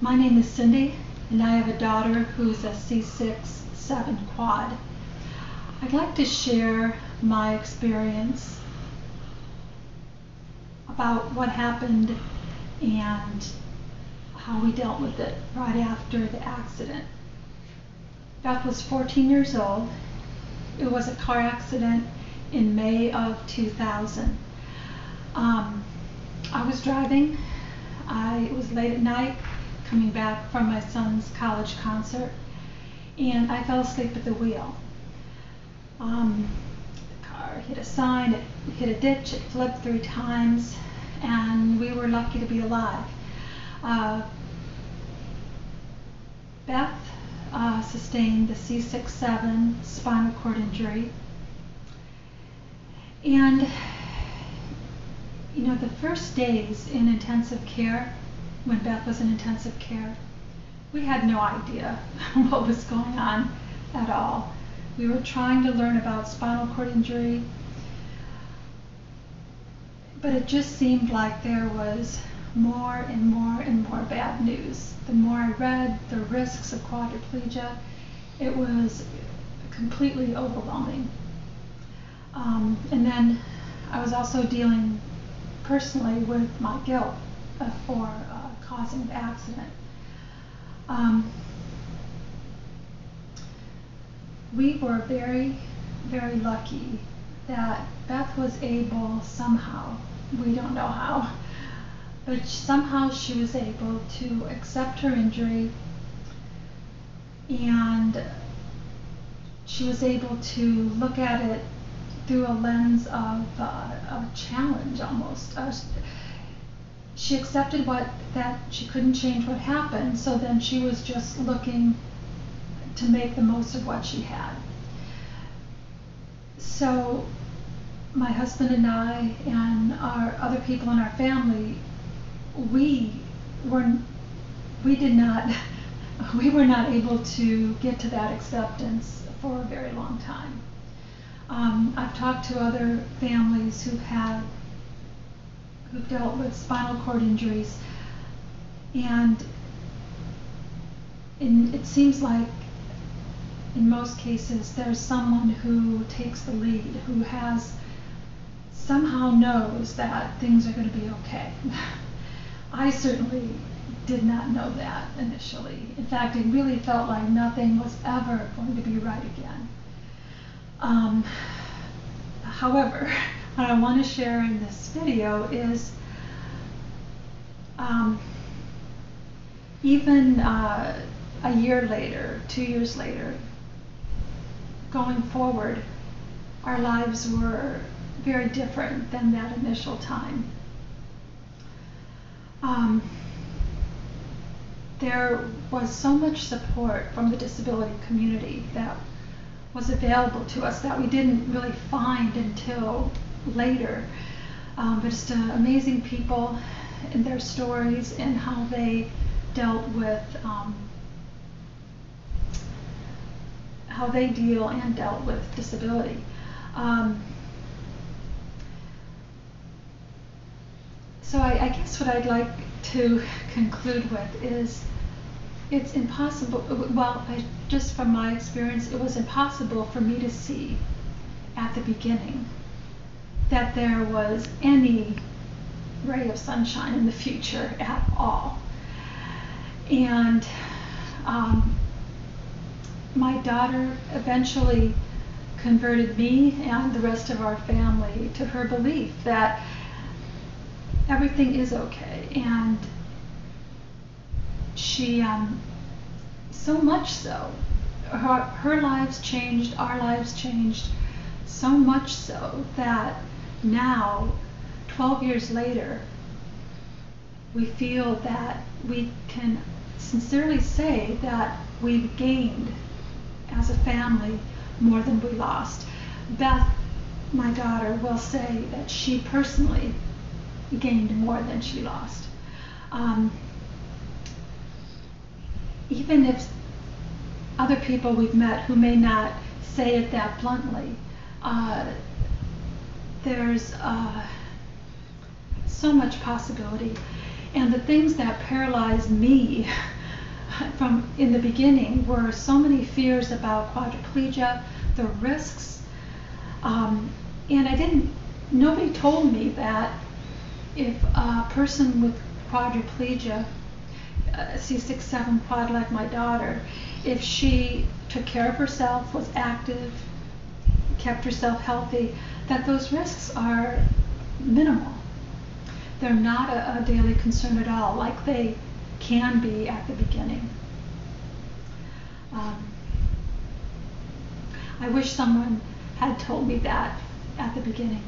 My name is Cindy, and I have a daughter who's a C6-7 quad. I'd like to share my experience about what happened and how we dealt with it right after the accident. Beth was 14 years old. It was a car accident in May of 2000. I was driving. It was late at night, coming back from my son's college concert, and I fell asleep at the wheel. The car hit a sign, it hit a ditch, it flipped 3 times, and we were lucky to be alive. Beth sustained the C6-7 spinal cord injury, and the first days in intensive care, when Beth was in intensive care, we had no idea what was going on at all. We were trying to learn about spinal cord injury, but it just seemed like there was more and more and more bad news. The more I read the risks of quadriplegia, it was completely overwhelming. And then I was also dealing personally with my guilt for causing the accident. We were very, very lucky that Beth was able somehow, we don't know how, but somehow she was able to accept her injury, and she was able to look at it through a lens of a challenge almost. She accepted that she couldn't change what happened, so then she was just looking to make the most of what she had. So my husband and I and our other people in our family, we were not able to get to that acceptance for a very long time. I've talked to other families who've dealt with spinal cord injuries, and it seems like in most cases there's someone who takes the lead, who somehow knows that things are going to be okay. I certainly did not know that initially. In fact, it really felt like nothing was ever going to be right again. However, what I want to share in this video is even a year later, 2 years later, going forward, our lives were very different than that initial time. There was so much support from the disability community that was available to us that we didn't really find until later. But just amazing people and their stories and how they dealt with dealt with disability. So I guess what I'd like to conclude with is it's impossible, just from my experience, it was impossible for me to see at the beginning that there was any ray of sunshine in the future at all. And my daughter eventually converted me and the rest of our family to her belief that everything is okay. And she, so much so, her lives changed, our lives changed, so much so that now, 12 years later, we feel that we can sincerely say that we've gained as a family more than we lost. Beth, my daughter, will say that she personally gained more than she lost. Even if other people we've met who may not say it that bluntly, there's so much possibility. And the things that paralyzed me from in the beginning were so many fears about quadriplegia, the risks, and nobody told me that if a person with quadriplegia, C6-7 quad like my daughter, if she took care of herself, was active, kept herself healthy, that those risks are minimal. They're not a daily concern at all, like they can be at the beginning. I wish someone had told me that at the beginning.